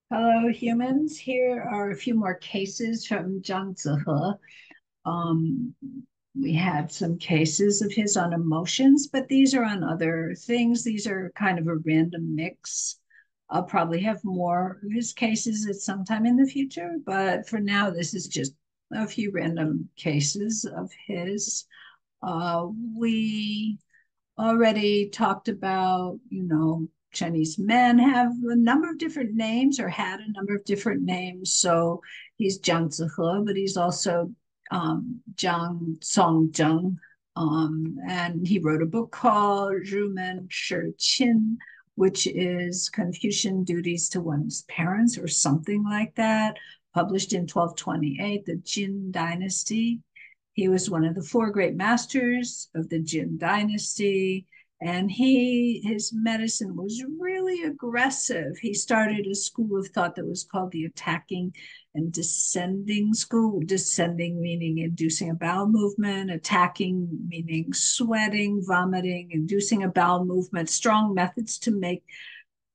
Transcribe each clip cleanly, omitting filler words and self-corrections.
Hello, humans. Here are a few more cases from Zhang Zihe. Um, we had some cases of his on emotions, but these are on other things. These are kind of a random mix. I'll probably have more of his cases at some time in the future, but for now, this is just a few random cases of his. We already talked about, Chinese men have a number of different names or had a number of different names. So he's Zhang Zihe, but he's also Zhang Songjeng. And he wrote a book called Rúmén Shìqīn, which is Confucian Duties to One's Parents or something like that, published in 1228, the Jin Dynasty. He was one of the four great masters of the Jin Dynasty, and his medicine was really aggressive. He started a school of thought that was called the attacking and descending school. Descending meaning inducing a bowel movement, attacking meaning sweating, vomiting, inducing a bowel movement, strong methods to make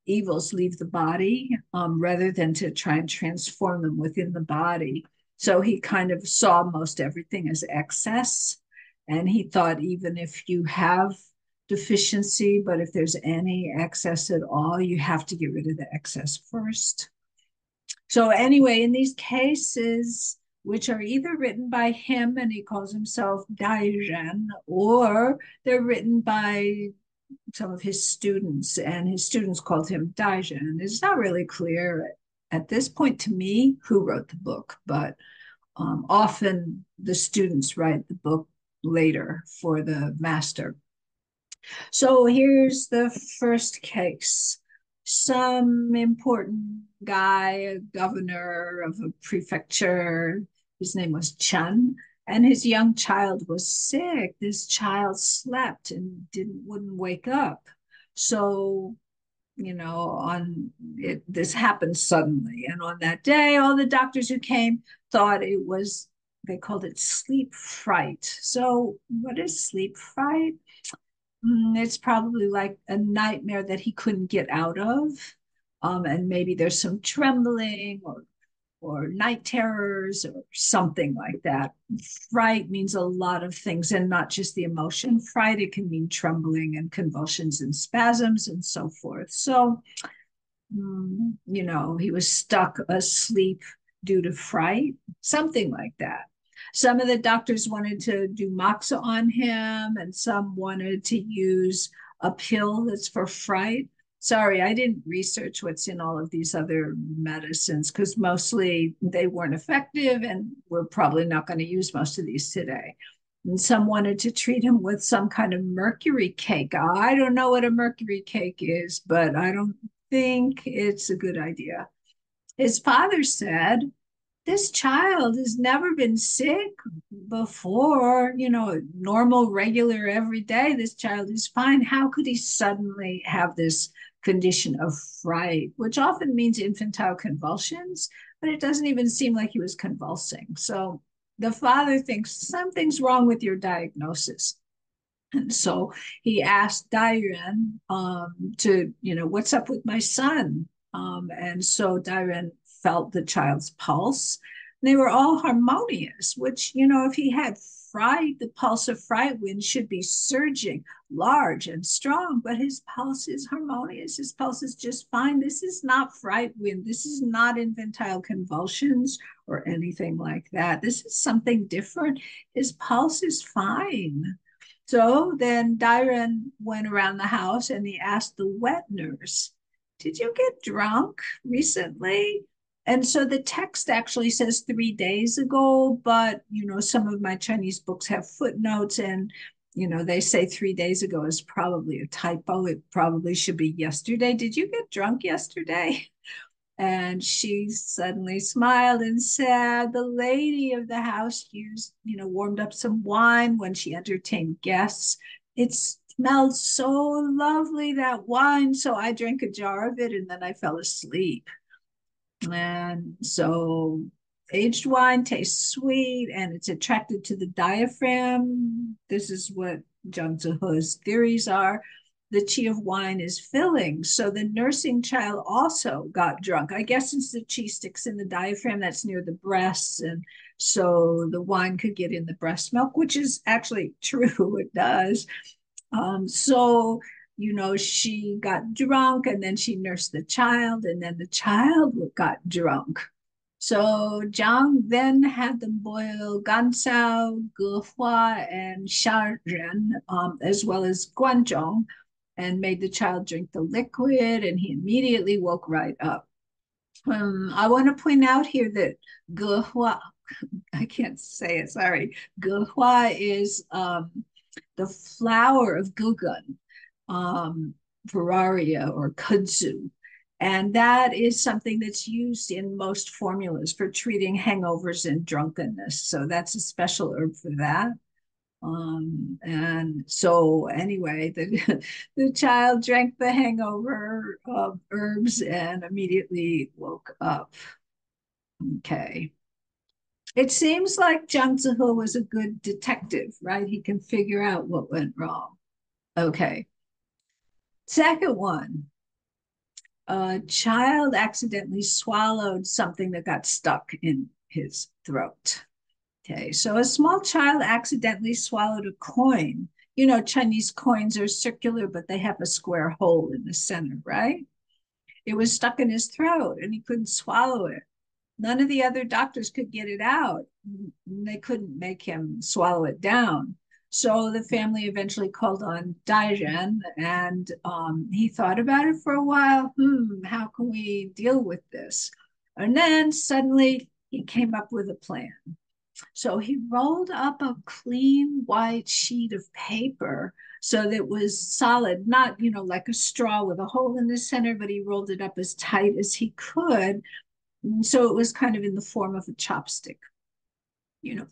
evils leave the body rather than to try and transform them within the body. So he kind of saw most everything as excess. And he thought even if you have deficiency, but if there's any excess at all, you have to get rid of the excess first. So, anyway, in these cases, which are either written by him and he calls himself Daizhen, or they're written by some of his students, and his students called him Daizhen. It's not really clear at this point to me who wrote the book, but often the students write the book later for the master. So here's the first case. Some important guy, a governor of a prefecture, his name was Chen, and his young child was sick. This child slept and wouldn't wake up. So, this happened suddenly. And on that day, all the doctors who came thought it was, they called it sleep fright. So, what is sleep fright? It's probably like a nightmare that he couldn't get out of. And maybe there's some trembling or night terrors or something like that. Fright means a lot of things and not just the emotion. Fright, it can mean trembling and convulsions and spasms and so forth. So, he was stuck asleep due to fright, something like that. Some of the doctors wanted to do moxa on him, and some wanted to use a pill that's for fright. Sorry, I didn't research what's in all of these other medicines because mostly they weren't effective, and we're probably not going to use most of these today. And some wanted to treat him with some kind of mercury cake. I don't know what a mercury cake is, but I don't think it's a good idea. His father said, this child has never been sick before, normal, regular, every day. This child is fine. How could he suddenly have this condition of fright, which often means infantile convulsions, but it doesn't even seem like he was convulsing. So the father thinks something's wrong with your diagnosis. And so he asked Dairen what's up with my son? And so Dairen felt the child's pulse. They were all harmonious, which, if he had fright, the pulse of fright wind should be surging, large and strong, but his pulse is harmonious. His pulse is just fine. This is not fright wind. This is not infantile convulsions or anything like that. This is something different. His pulse is fine. So then Dairen went around the house and he asked the wet nurse, did you get drunk recently? And so the text actually says 3 days ago, but some of my Chinese books have footnotes and they say 3 days ago is probably a typo. It probably should be yesterday. Did you get drunk yesterday? And she suddenly smiled and said, the lady of the house warmed up some wine when she entertained guests. It smelled so lovely, that wine. So I drank a jar of it and then I fell asleep. And so aged wine tastes sweet and it's attracted to the diaphragm. This is what Zhang Zihe's theories are. the qi of wine is filling. So the nursing child also got drunk. I guess since the qi sticks in the diaphragm, that's near the breasts. And so the wine could get in the breast milk, which is actually true. It does. So, she got drunk and then she nursed the child and then the child got drunk. So Zhang then had them boil gansao, gehua, and xiaoren, as well as guanzhong, and made the child drink the liquid, and he immediately woke right up. I want to point out here that gehua, I can't say it, sorry. Gehua is the flower of gugun, veraria or kudzu. And that is something that's used in most formulas for treating hangovers and drunkenness. So that's a special herb for that. And so anyway, the child drank the hangover of herbs and immediately woke up. Okay. It seems like Zhang Zihe was a good detective, right? He can figure out what went wrong. Okay. Second one, a child accidentally swallowed something that got stuck in his throat. Okay, so a small child accidentally swallowed a coin. Chinese coins are circular, but they have a square hole in the center, right? It was stuck in his throat and he couldn't swallow it. None of the other doctors could get it out. They couldn't make him swallow it down. So the family eventually called on Daizhen, and he thought about it for a while. How can we deal with this? And then suddenly he came up with a plan. So he rolled up a clean white sheet of paper so that it was solid, not, like a straw with a hole in the center, but he rolled it up as tight as he could. So it was kind of in the form of a chopstick,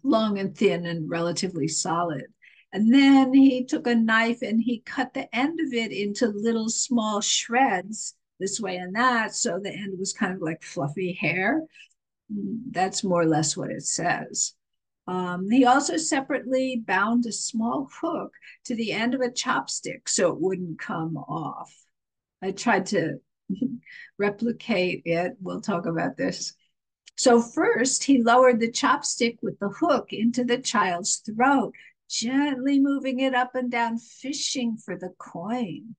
long and thin and relatively solid. And then he took a knife and he cut the end of it into little small shreds this way and that. So the end was kind of like fluffy hair. That's more or less what it says. He also separately bound a small hook to the end of a chopstick so it wouldn't come off. I tried to replicate it. We'll talk about this. So first, he lowered the chopstick with the hook into the child's throat, gently moving it up and down, fishing for the coin.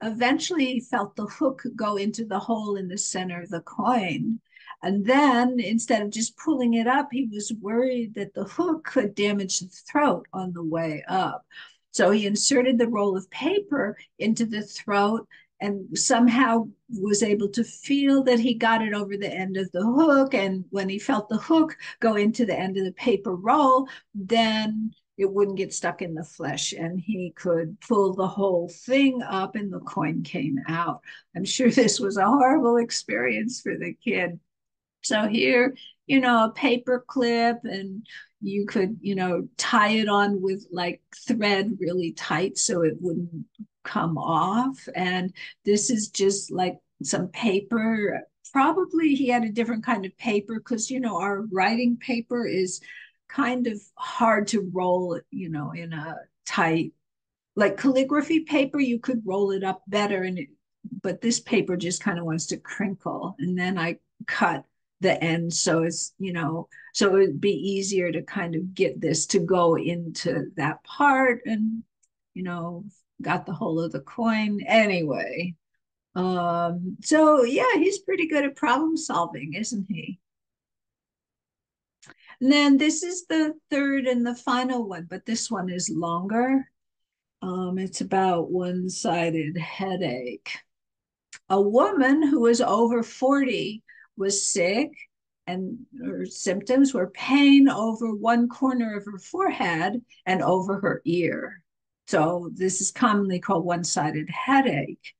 Eventually, he felt the hook go into the hole in the center of the coin. And then, instead of just pulling it up, he was worried that the hook could damage the throat on the way up. So he inserted the roll of paper into the throat and somehow was able to feel that he got it over the end of the hook. And when he felt the hook go into the end of the paper roll, then it wouldn't get stuck in the flesh and he could pull the whole thing up and the coin came out. I'm sure this was a horrible experience for the kid. So here, a paper clip, and you could, tie it on with like thread really tight so it wouldn't come off. And this is just like some paper. Probably he had a different kind of paper because, our writing paper is kind of hard to roll, in a tight, like calligraphy paper, you could roll it up better. But this paper just kind of wants to crinkle. And then I cut the end so it's so it would be easier to kind of get this to go into that part and got the whole of the coin anyway. So yeah, he's pretty good at problem solving, isn't he? And then this is the third and the final one, but this one is longer. It's about one-sided headache. A woman who was over 40 was sick, and her symptoms were pain over one corner of her forehead and over her ear. So this is commonly called one-sided headache.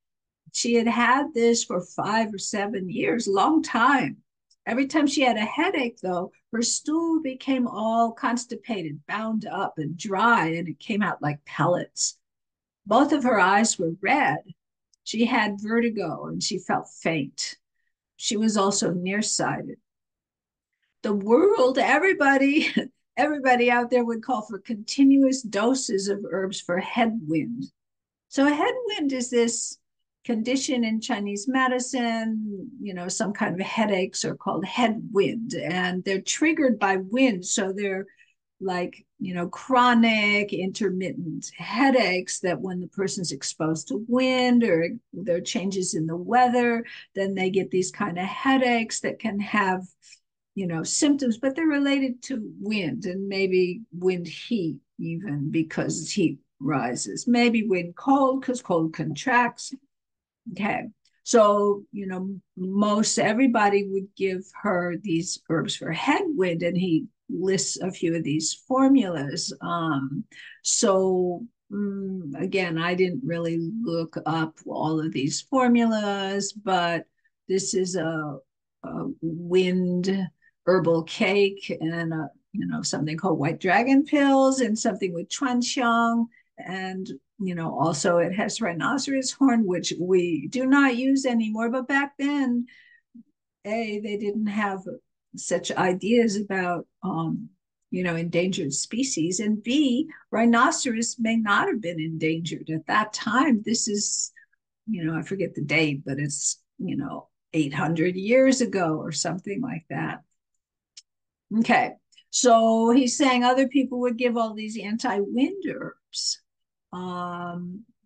She had had this for 5 or 7 years, long time. Every time she had a headache, though, her stool became all constipated, bound up and dry, and it came out like pellets. Both of her eyes were red. She had vertigo and she felt faint. She was also nearsighted. The world, everybody out there would call for continuous doses of herbs for headwind. So a headwind is this condition in Chinese medicine, some kind of headaches are called headwind, and they're triggered by wind. So they're like, chronic intermittent headaches that when the person's exposed to wind or there are changes in the weather, then they get these kind of headaches that can have, symptoms, but they're related to wind and maybe wind heat, even because heat rises, maybe wind cold because cold contracts. Okay. So, most everybody would give her these herbs for headwind, and he lists a few of these formulas. Again, I didn't really look up all of these formulas, but this is a wind herbal cake and something called white dragon pills and something with chuanxiang, and also it has rhinoceros horn, which we do not use anymore. But back then, they didn't have such ideas about, endangered species, and B, rhinoceros may not have been endangered at that time. This is, I forget the date, but it's, 800 years ago or something like that. Okay. So he's saying other people would give all these anti-wind herbs.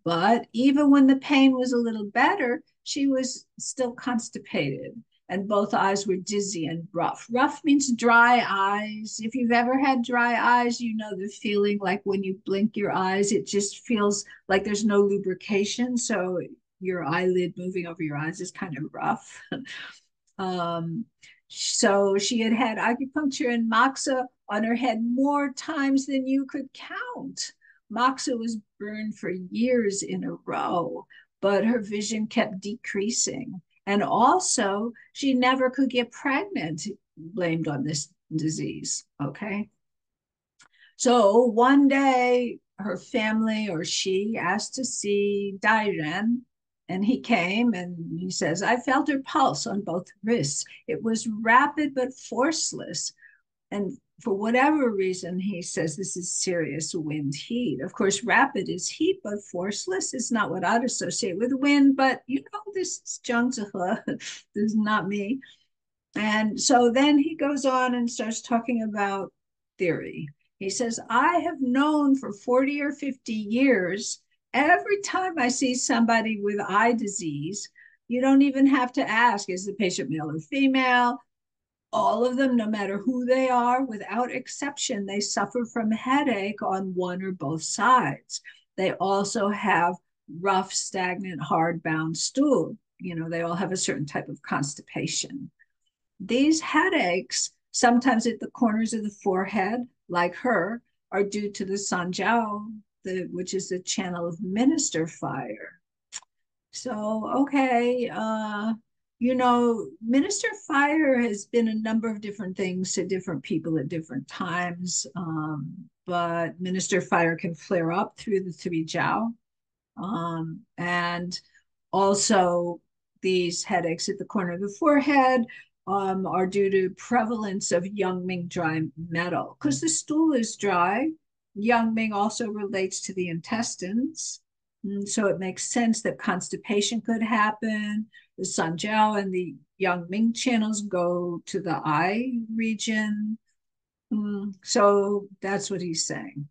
But even when the pain was a little better, she was still constipated and both eyes were dizzy and rough. Rough means dry eyes. If you've ever had dry eyes, you know the feeling like when you blink your eyes, it just feels like there's no lubrication. So your eyelid moving over your eyes is kind of rough. So she had had acupuncture and moxa on her head more times than you could count. Moxa was burned for years in a row, but her vision kept decreasing. And also, she never could get pregnant, blamed on this disease. Okay. So one day, her family or she asked to see Dairen, and he came and he says, I felt her pulse on both wrists. It was rapid but forceless. And for whatever reason, he says this is serious wind heat. Of course, rapid is heat, but forceless is not what I'd associate with wind. But this is Zhang Zihe. This is not me. And so then he goes on and starts talking about theory. He says, I have known for 40 or 50 years, every time I see somebody with eye disease, you don't even have to ask, is the patient male or female? All of them, no matter who they are, without exception, they suffer from headache on one or both sides. They also have rough, stagnant, hard-bound stool. They all have a certain type of constipation. These headaches, sometimes at the corners of the forehead, like her, are due to the sanjiao, which is the channel of minister fire. So, okay, minister fire has been a number of different things to different people at different times, but minister fire can flare up through the three jiao. And also, these headaches at the corner of the forehead are due to prevalence of Yangming dry metal. Because the stool is dry, Yangming also relates to the intestines. So it makes sense that constipation could happen. The Sanjiao and the Yangming channels go to the eye region. So that's what he's saying.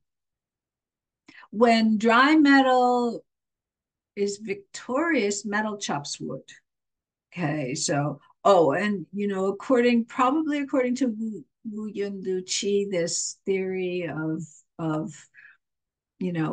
When dry metal is victorious, metal chops wood. Okay, so and probably according to Wu Yun Lu Chi, this theory of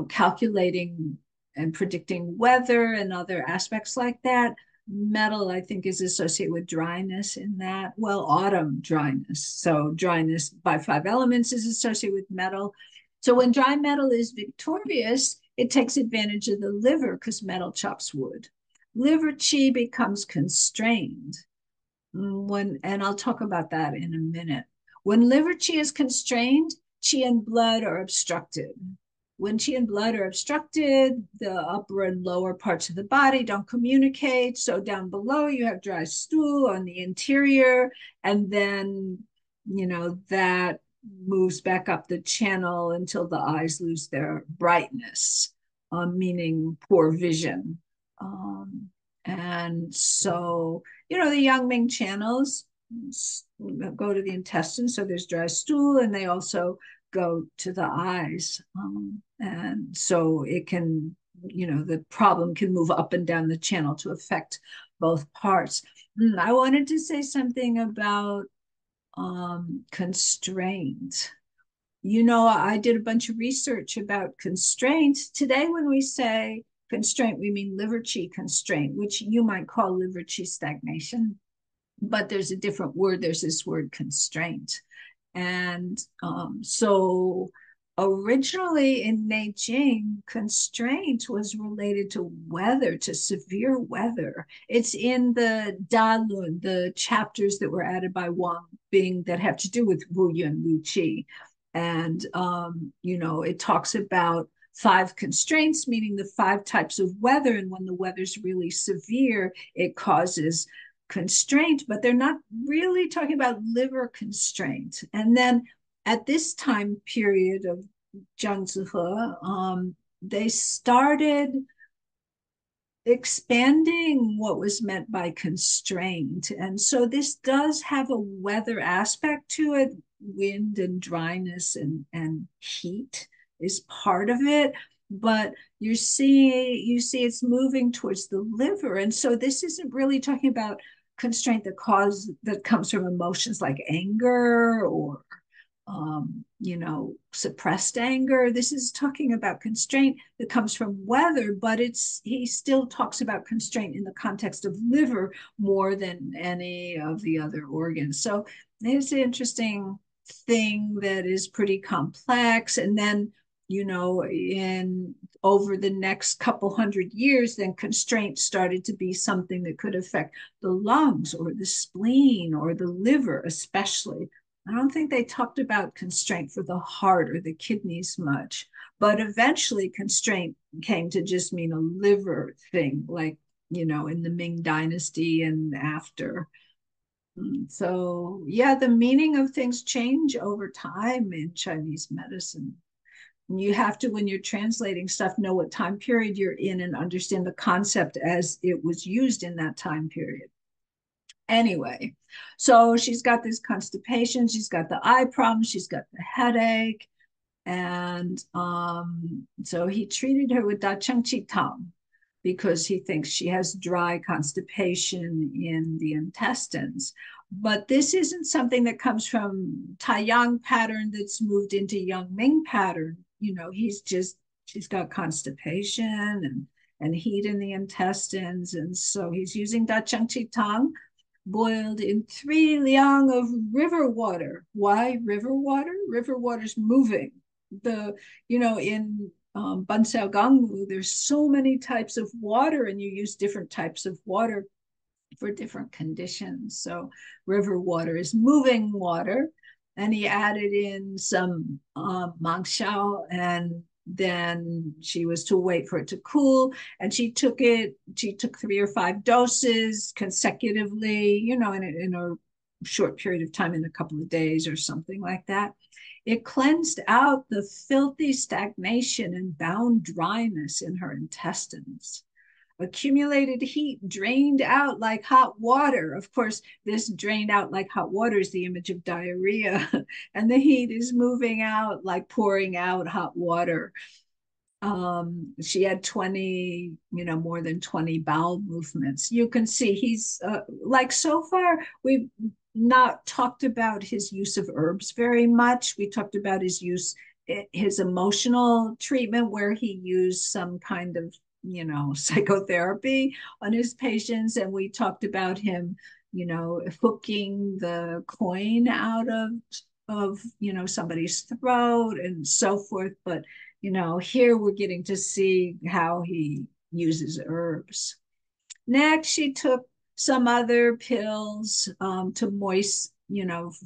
calculating and predicting weather and other aspects like that, metal I think is associated with dryness in that. Well, autumn dryness. So dryness by 5 elements is associated with metal. So when dry metal is victorious, it takes advantage of the liver because metal chops wood. Liver chi becomes constrained. And I'll talk about that in a minute. When liver chi is constrained, chi and blood are obstructed. When chi and blood are obstructed, the upper and lower parts of the body don't communicate. So down below, you have dry stool on the interior, and then, that moves back up the channel until the eyes lose their brightness. meaning poor vision. And so, the Yang Ming channels go to the intestines. So there's dry stool, and they also go to the eyes. And so it can, the problem can move up and down the channel to affect both parts. I wanted to say something about constraint. I did a bunch of research about constraint. Today, when we say constraint, we mean liver qi constraint, which you might call liver qi stagnation, but there's a different word. There's this word constraint. And so originally in Neijing, constraint was related to weather, to severe weather. It's in the Dalun, the chapters that were added by Wang Bing that have to do with Wu Yun Lu Qi. And, it talks about 5 constraints, meaning the 5 types of weather. And when the weather's really severe, it causes constraint, but they're not really talking about liver constraint. And then at this time period of Zhang Zihe, they started expanding what was meant by constraint. And so this does have a weather aspect to it. Wind and dryness and heat is part of it, but you see it's moving towards the liver. And so this isn't really talking about constraint that comes from emotions like anger or suppressed anger. This is talking about constraint that comes from weather, but he still talks about constraint in the context of liver more than any of the other organs. So it's an interesting thing that is pretty complex. And then, in over the next couple hundred years, then constraint started to be something that could affect the lungs or the spleen or the liver, especially. I don't think they talked about constraint for the heart or the kidneys much, but eventually constraint came to just mean a liver thing, like, in the Ming Dynasty and after. So, yeah, the meaning of things change over time in Chinese medicine. You have to, when you're translating stuff, know what time period you're in and understand the concept as it was used in that time period. Anyway, so she's got this constipation, she's got the eye problem, she's got the headache, and so he treated her with Da Cheng Qi Tang because he thinks she has dry constipation in the intestines. But this isn't something that comes from Taiyang pattern that's moved into Yang Ming pattern. She's got constipation and heat in the intestines. And so he's using Da Cheng Qi Tang boiled in 3 liang of river water. Why river water? River water's moving. In Ban Xiao Gangmu, there's so many types of water, and you use different types of water for different conditions. So river water is moving water. And he added in some mangxiao, and then she was to wait for it to cool, and she took 3 or 5 doses consecutively, in a short period of time, in a couple of days or something like that. It cleansed out the filthy stagnation and bound dryness in her intestines. Accumulated heat drained out like hot water. Of course, this drained out like hot water is the image of diarrhea, and the heat is moving out like pouring out hot water. She had 20, more than 20 bowel movements. You can see he's so far, we've not talked about his use of herbs very much. We talked about his emotional treatment, where he used some kind of psychotherapy on his patients. And we talked about him, hooking the coin out of somebody's throat and so forth. But, here we're getting to see how he uses herbs. Next, she took some other pills to moist,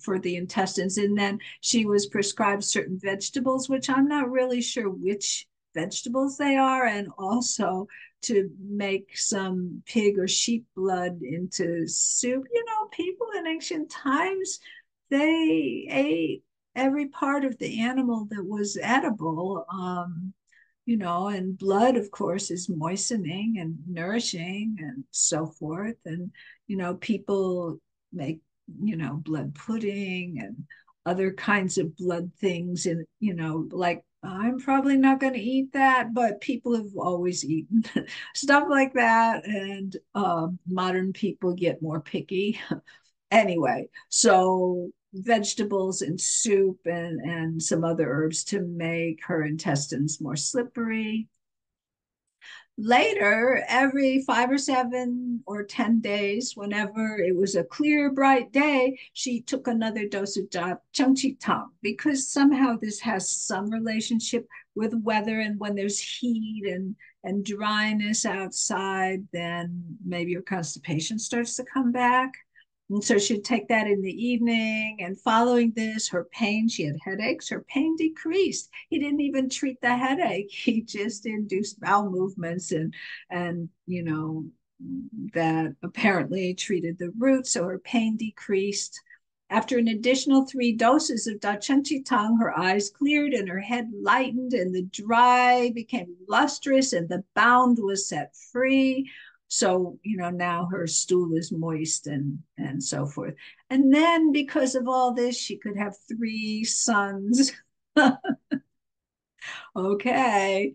for the intestines. And then she was prescribed certain vegetables, which I'm not really sure which vegetables they are, and also to make some pig or sheep blood into soup. People in ancient times, they ate every part of the animal that was edible. and blood, of course, is moistening and nourishing and so forth. And, people make, blood pudding and other kinds of blood things. And, like, I'm probably not going to eat that, but people have always eaten stuff like that. And modern people get more picky. Anyway, so vegetables and soup and some other herbs to make her intestines more slippery. Later, every 5 or 7 or 10 days, whenever it was a clear, bright day, she took another dose of Zhāng because somehow this has some relationship with weather. And when there's heat and dryness outside, then maybe your constipation starts to come back. And so she'd take that in the evening. And following this, her pain, she had headaches, her pain decreased. He didn't even treat the headache. He just induced bowel movements and that apparently treated the root. So her pain decreased. After an additional 3 doses of Dachengqitang, her eyes cleared and her head lightened, and the dry became lustrous, and the bound was set free. So, now her stool is moist and so forth. And then because of all this, she could have 3 sons. Okay.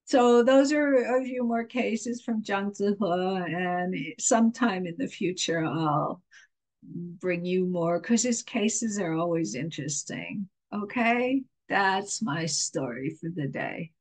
So those are a few more cases from Zhang Zihe, and sometime in the future I'll bring you more because his cases are always interesting. Okay, that's my story for the day.